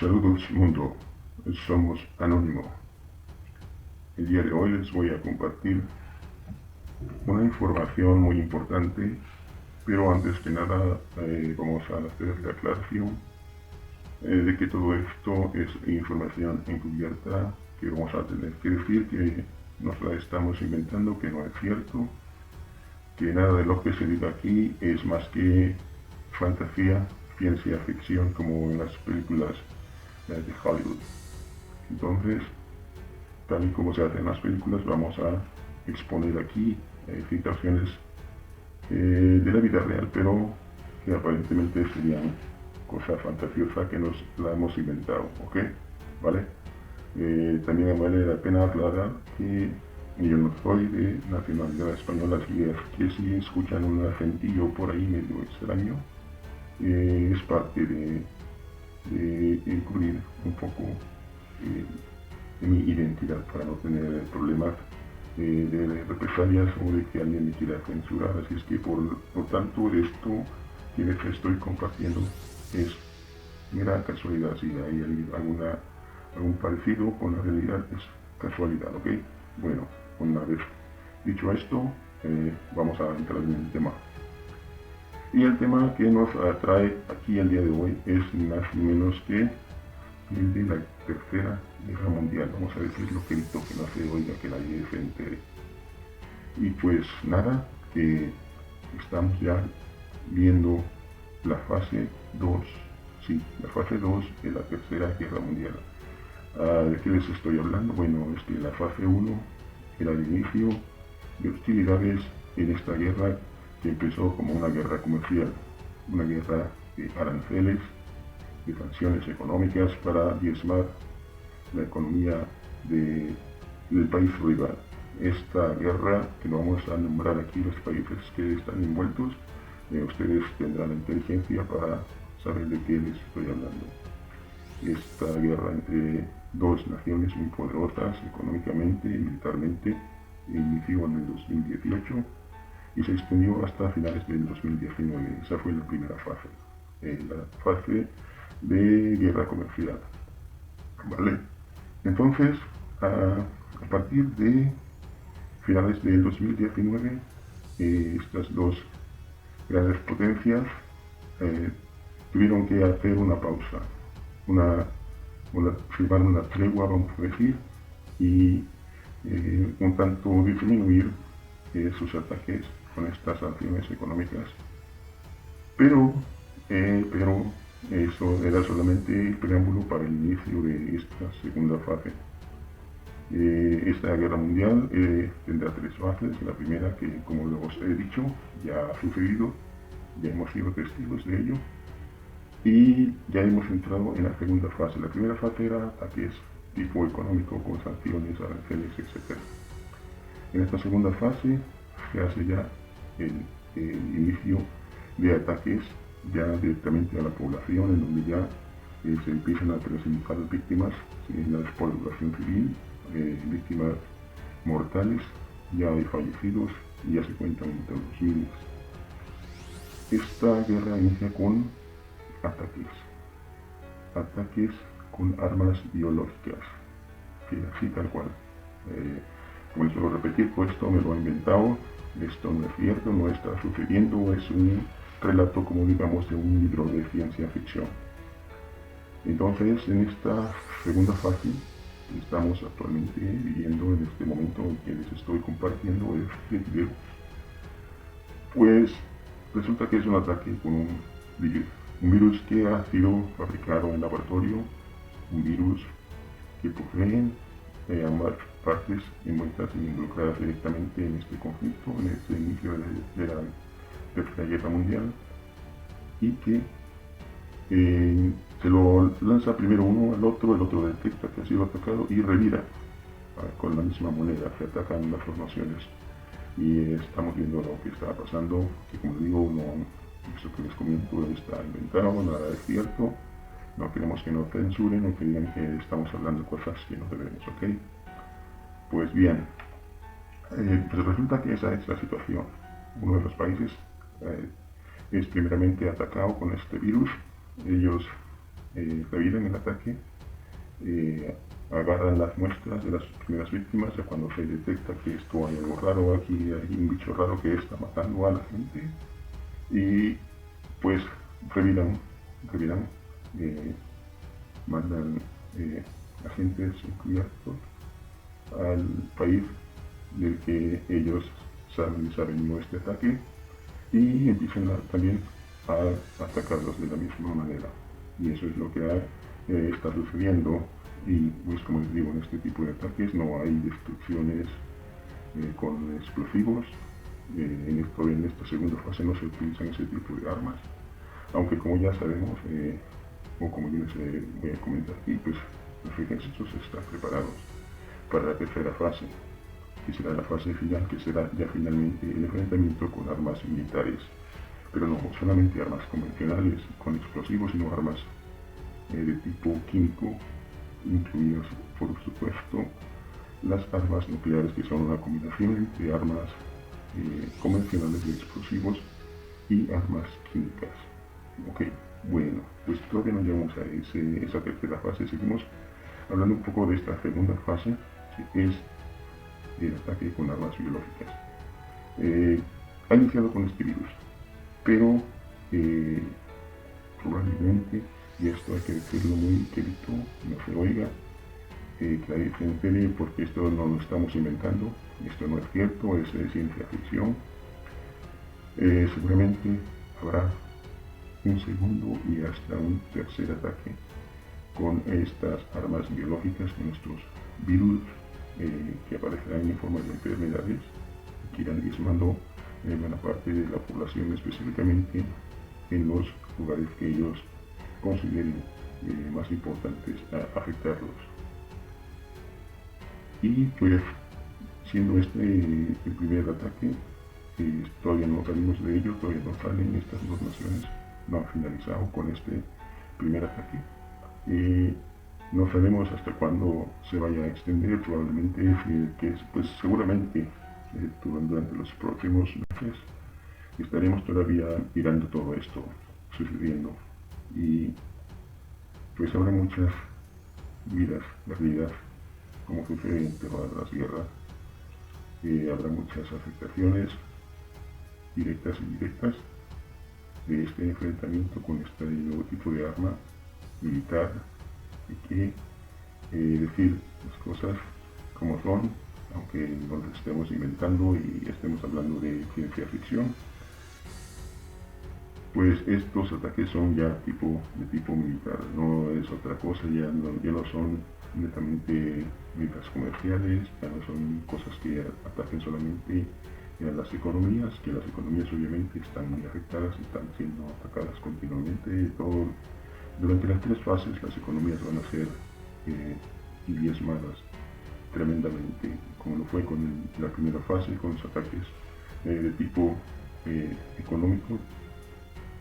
Saludos mundo, somos Anónimo. El día de hoy les voy a compartir una información muy importante, pero antes que nada vamos a hacer la aclaración de que todo esto es información encubierta, que vamos a tener que decir que nos la estamos inventando, que no es cierto, que nada de lo que se diga aquí es más que fantasía, ciencia ficción, como en las películas de Hollywood. Entonces, tal y como se hace en las películas, vamos a exponer aquí situaciones de la vida real, pero que aparentemente serían cosa fantasiosa que nos la hemos inventado, ¿ok? ¿Vale? También vale la pena aclarar que yo no soy de nacionalidad española, así es que si escuchan un acentillo por ahí medio extraño, es parte de incluir un poco de mi identidad para no tener problemas de represalias o de que alguien me quiera censurar. Así es que por tanto esto que les estoy compartiendo es mera casualidad. Si hay algún parecido con la realidad, es casualidad, ¿ok? Bueno, una vez dicho esto, vamos a entrar en el tema. Y el tema que nos atrae aquí el día de hoy es más ni menos que el de la Tercera Guerra Mundial. Vamos a decir lo que no se oiga, que nadie se entere. Y pues nada, que estamos ya viendo la fase 2, sí, la fase 2 de la Tercera Guerra Mundial. ¿De qué les estoy hablando? Bueno, es que la fase 1 era el inicio de hostilidades en esta guerra que empezó como una guerra comercial, una guerra de aranceles, de sanciones económicas para diezmar la economía del país rival. Esta guerra, que no vamos a nombrar aquí los países que están envueltos, ustedes tendrán la inteligencia para saber de qué les estoy hablando. Esta guerra entre dos naciones muy poderosas económicamente y militarmente inició en el 2018 y se extendió hasta finales del 2019. Esa fue la primera fase, la fase de guerra comercial. ¿Vale? Entonces, a partir de finales del 2019, estas dos grandes potencias tuvieron que hacer una pausa, firmar una tregua, vamos a decir, y un tanto disminuir sus ataques con estas sanciones económicas. Pero eso era solamente el preámbulo para el inicio de esta segunda fase. Esta guerra mundial tendrá tres fases. La primera, que como os he dicho, ya ha sucedido, ya hemos sido testigos de ello, y ya hemos entrado en la segunda fase. La primera fase era ataques tipo económico con sanciones, aranceles, etc. En esta segunda fase se hace ya el inicio de ataques ya directamente a la población, en donde ya se empiezan a presentar víctimas en la población civil, víctimas mortales, ya hay fallecidos y ya se cuentan entre los miles. Esta guerra inicia con ataques con armas biológicas, sí, así tal cual. Como les suelo repetir, pues esto me lo he inventado, esto no es cierto, no está sucediendo, es un relato, como digamos, de un libro de ciencia ficción. Entonces, en esta segunda fase estamos actualmente viviendo en este momento en que les estoy compartiendo este video. Pues resulta que es un ataque con un virus que ha sido fabricado en laboratorio, un virus que poseen ambas partes envueltas y involucradas directamente en este conflicto, en este inicio de la Tercera Guerra Mundial, y que se lo lanza primero uno al otro, el otro detecta que ha sido atacado y revira con la misma moneda, se atacan las dos naciones. Y estamos viendo lo que está pasando, que como digo, esto que les comento está inventado, nada es cierto. No queremos que nos censuren o que digan que estamos hablando de cosas que no debemos, ¿ok? Pues bien, pues resulta que esa es la situación. Uno de los países es primeramente atacado con este virus. Ellos reviven el ataque, agarran las muestras de las primeras víctimas, ya cuando se detecta que esto hay algo raro, aquí hay un bicho raro que está matando a la gente, y pues reviran, mandan agentes encubiertos al país del que ellos saben este ataque, y empiezan también a atacarlos de la misma manera. Y eso es lo que está sucediendo. Y pues como les digo, en este tipo de ataques no hay destrucciones con explosivos. En esta segunda fase no se utilizan ese tipo de armas, aunque como ya sabemos, o como yo les voy a comentar aquí, pues los ejércitos están preparados para la tercera fase, que será la fase final, que será ya finalmente el enfrentamiento con armas militares, pero no solamente armas convencionales con explosivos, sino armas de tipo químico, incluidas por supuesto las armas nucleares, que son una combinación entre armas convencionales de explosivos y armas químicas. Ok, bueno, pues todavía no llegamos a esa tercera fase, seguimos hablando un poco de esta segunda fase, que es el ataque con armas biológicas. Ha iniciado con este virus, pero probablemente, y esto hay que decirlo muy querido, no se oiga, que nadie se entere, porque esto no lo estamos inventando, esto no es cierto, es ciencia ficción. Seguramente habrá un segundo y hasta un tercer ataque con estas armas biológicas, con estos virus que aparecerán en forma de enfermedades que irán diezmando buena parte de la población, específicamente en los lugares que ellos consideren más importantes a afectarlos. Y pues, siendo este el primer ataque, todavía no salimos de ello, todavía no salen estas dos naciones, no han finalizado con este primer ataque. No sabemos hasta cuándo se vaya a extender, probablemente, pues seguramente durante los próximos meses estaremos todavía mirando todo esto sucediendo, y pues habrá muchas vidas perdidas, como sucede en todas las guerras. Habrá muchas afectaciones directas e indirectas de este enfrentamiento con este nuevo tipo de arma militar. Hay que decir las cosas como son, aunque no las estemos inventando y estemos hablando de ciencia ficción. Pues estos ataques son ya de tipo militar, no es otra cosa, ya no son netamente medidas comerciales, ya no son cosas que ataquen solamente a las economías, que las economías obviamente están muy afectadas, están siendo atacadas continuamente. Durante las tres fases las economías van a ser diezmadas tremendamente, como lo fue con la primera fase, con los ataques de tipo económico.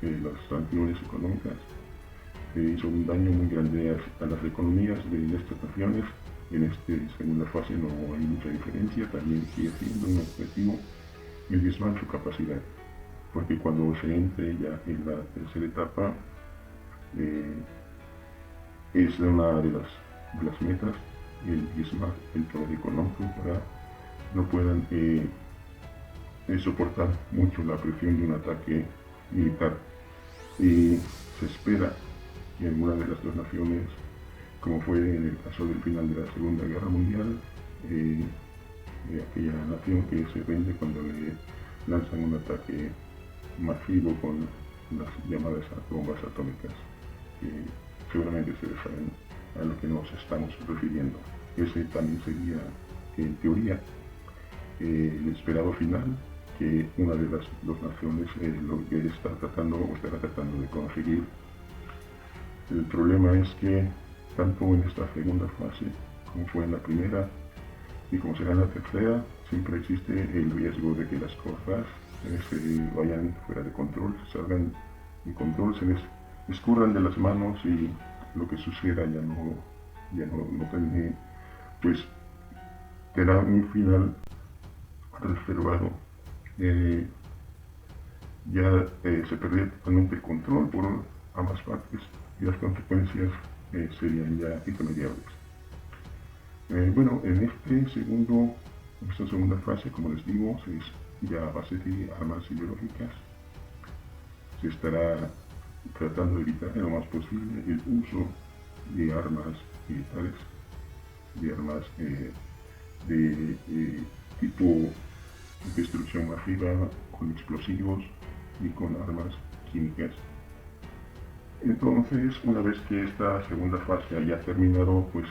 Las sanciones económicas hizo un daño muy grande a las economías de estas naciones. En esta segunda fase no hay mucha diferencia, también sigue siendo un objetivo el diezmar su capacidad, porque cuando se entre ya en la tercera etapa, es una de las metas el diezmar el poder económico para no puedan soportar mucho la presión de un ataque militar. Y se espera que alguna de las dos naciones, como fue en el caso del final de la Segunda Guerra Mundial, aquella nación que se rinde cuando le lanzan un ataque masivo con las llamadas bombas atómicas, que seguramente ustedes saben a lo que nos estamos refiriendo. Ese también sería, en teoría, el esperado final, que una de las dos naciones lo que estará tratando de conseguir. El problema es que tanto en esta segunda fase como fue en la primera y como será en la tercera, siempre existe el riesgo de que las cosas se vayan fuera de control, se salgan de control, se les escurran de las manos, y lo que suceda ya no tiene, pues será un final reservado. Ya se perdió totalmente el control por ambas partes, y las consecuencias serían ya irremediables. Bueno, en esta segunda fase, como les digo, es ya a base de armas ideológicas. Se estará tratando de evitar en lo más posible el uso de armas militares, de armas de tipo destrucción masiva, con explosivos y con armas químicas. Entonces, una vez que esta segunda fase haya terminado, pues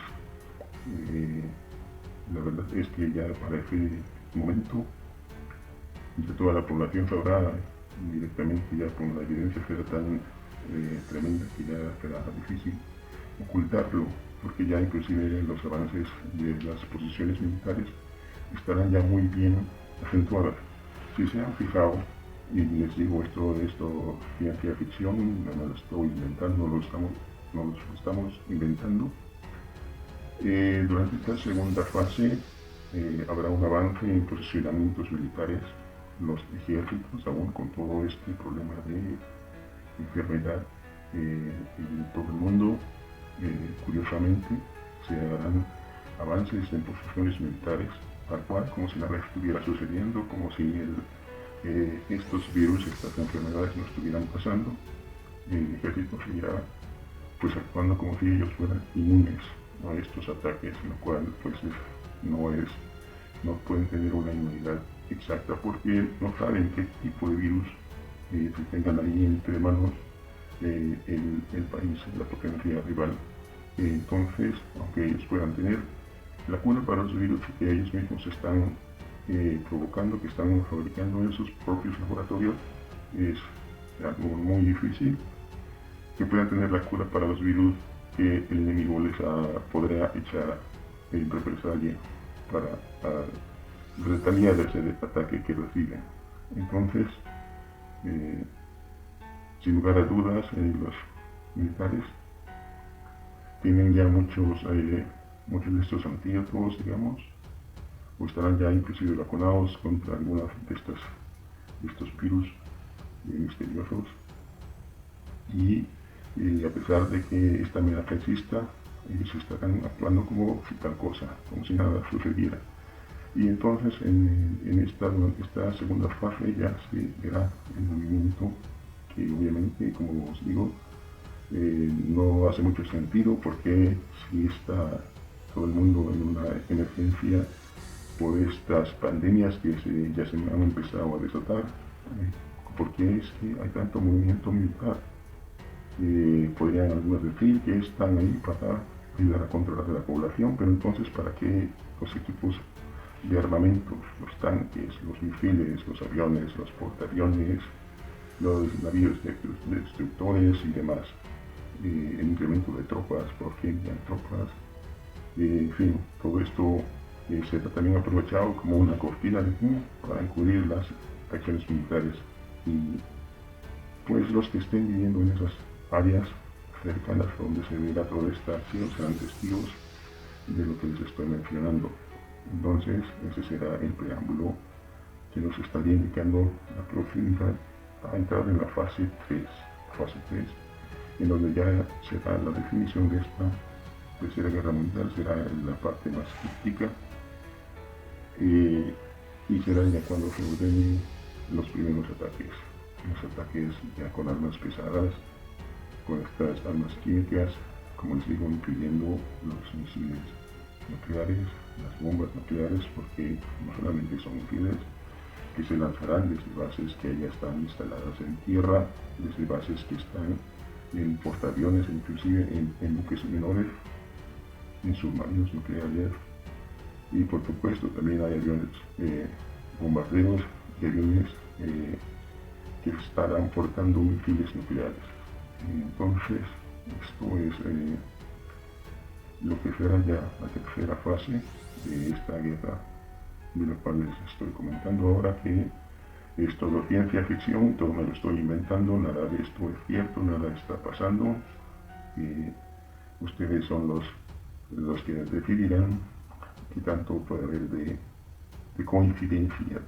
la verdad es que ya para ese momento ya toda la población sabrá directamente, ya con la evidencia será tan tremenda que ya será difícil ocultarlo, porque ya inclusive los avances de las posiciones militares estarán ya muy bien acentuadas. Si se han fijado, y les digo esto ciencia ficción, no me lo estoy inventando, no lo estamos inventando. Durante esta segunda fase habrá un avance en posicionamientos militares, los ejércitos, aún con todo este problema de enfermedad en todo el mundo. Curiosamente, se harán avances en posiciones militares, tal cual, como si nada estuviera sucediendo, como si estos virus, estas enfermedades no estuvieran pasando. El ejército seguirá pues actuando como si ellos fueran inmunes a estos ataques, lo cual pues no pueden tener una inmunidad exacta porque no saben qué tipo de virus tengan ahí entre manos el país, la potencia rival. Entonces, aunque ellos puedan tener la cura para los virus que ellos mismos están provocando, que están fabricando en sus propios laboratorios, es algo muy difícil que puedan tener la cura para los virus que el enemigo les podrá echar en represalia para retaliar ese ataque que reciben. Entonces, sin lugar a dudas, los militares tienen ya muchos de estos antídotos, digamos, o estarán ya inclusive vacunados contra algunos de estos virus misteriosos. Y a pesar de que esta amenaza exista, ellos estarán actuando como si tal cosa, como si nada sucediera. Y entonces en esta segunda fase ya se verá el movimiento que obviamente, como os digo, no hace mucho sentido porque si está todo el mundo en una emergencia por estas pandemias que ya se han empezado a desatar, porque es que hay tanto movimiento militar. Podrían algunos decir que están ahí para ayudar a controlar a la población, pero entonces ¿para qué los equipos de armamentos, los tanques, los misiles, los aviones, los portaaviones, los navíos destructores y demás? El incremento de tropas, por fin hay tropas, en fin, todo esto será también aprovechado como una cortina de humo para encubrir las acciones militares. Y pues los que estén viviendo en esas áreas cercanas donde se verá toda esta acción serán testigos de lo que les estoy mencionando. Entonces, ese será el preámbulo que nos estaría indicando la proximidad a entrar en la fase 3, en donde ya será la definición de esta Tercera Guerra Mundial, será la parte más crítica, y será ya cuando se ordenen los primeros ataques ya con armas pesadas, con estas armas químicas, como les digo, incluyendo los misiles nucleares, las bombas nucleares, porque no solamente son misiles que se lanzarán desde bases que ya están instaladas en tierra, desde bases que están en portaaviones, inclusive en buques menores, en submarinos nucleares, y por supuesto también hay aviones bombarderos y aviones que estarán portando misiles nucleares. Entonces, esto es lo que será ya la tercera fase de esta guerra, de la cual les estoy comentando ahora, que es todo ciencia ficción, todo me lo estoy inventando, nada de esto es cierto, nada está pasando. Ustedes son los que decidirán qué tanto puede haber de coincidencias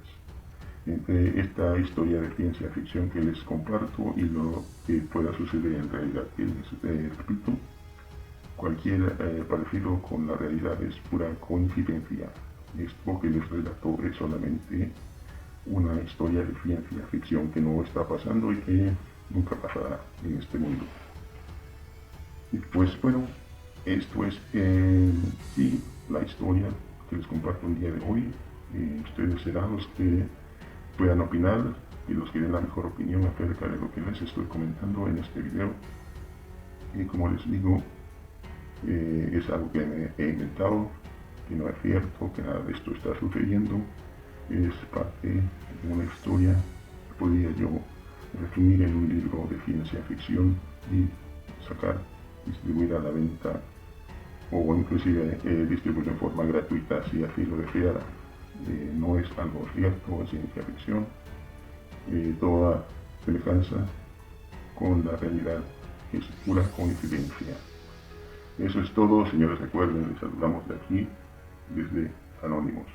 entre esta historia de ciencia ficción que les comparto y lo que pueda suceder en realidad. Que les repito, cualquier parecido con la realidad es pura coincidencia. Esto que les relato es solamente una historia de ciencia ficción que no está pasando y que nunca pasará en este mundo. Y pues bueno, esto es sí, la historia que les comparto el día de hoy. Ustedes serán los que puedan opinar y los que den la mejor opinión acerca de lo que les estoy comentando en este video. Y como les digo, es algo que me he inventado, que no es cierto, que nada de esto está sucediendo. Es parte de una historia que podría yo resumir en un libro de ciencia ficción y sacar, distribuir a la venta o inclusive distribuir en forma gratuita si así lo deseara. No es algo cierto, es ciencia ficción. Toda semejanza con la realidad es pura coincidencia. Eso es todo, señores. Recuerden, les saludamos de aquí, desde Anónimos.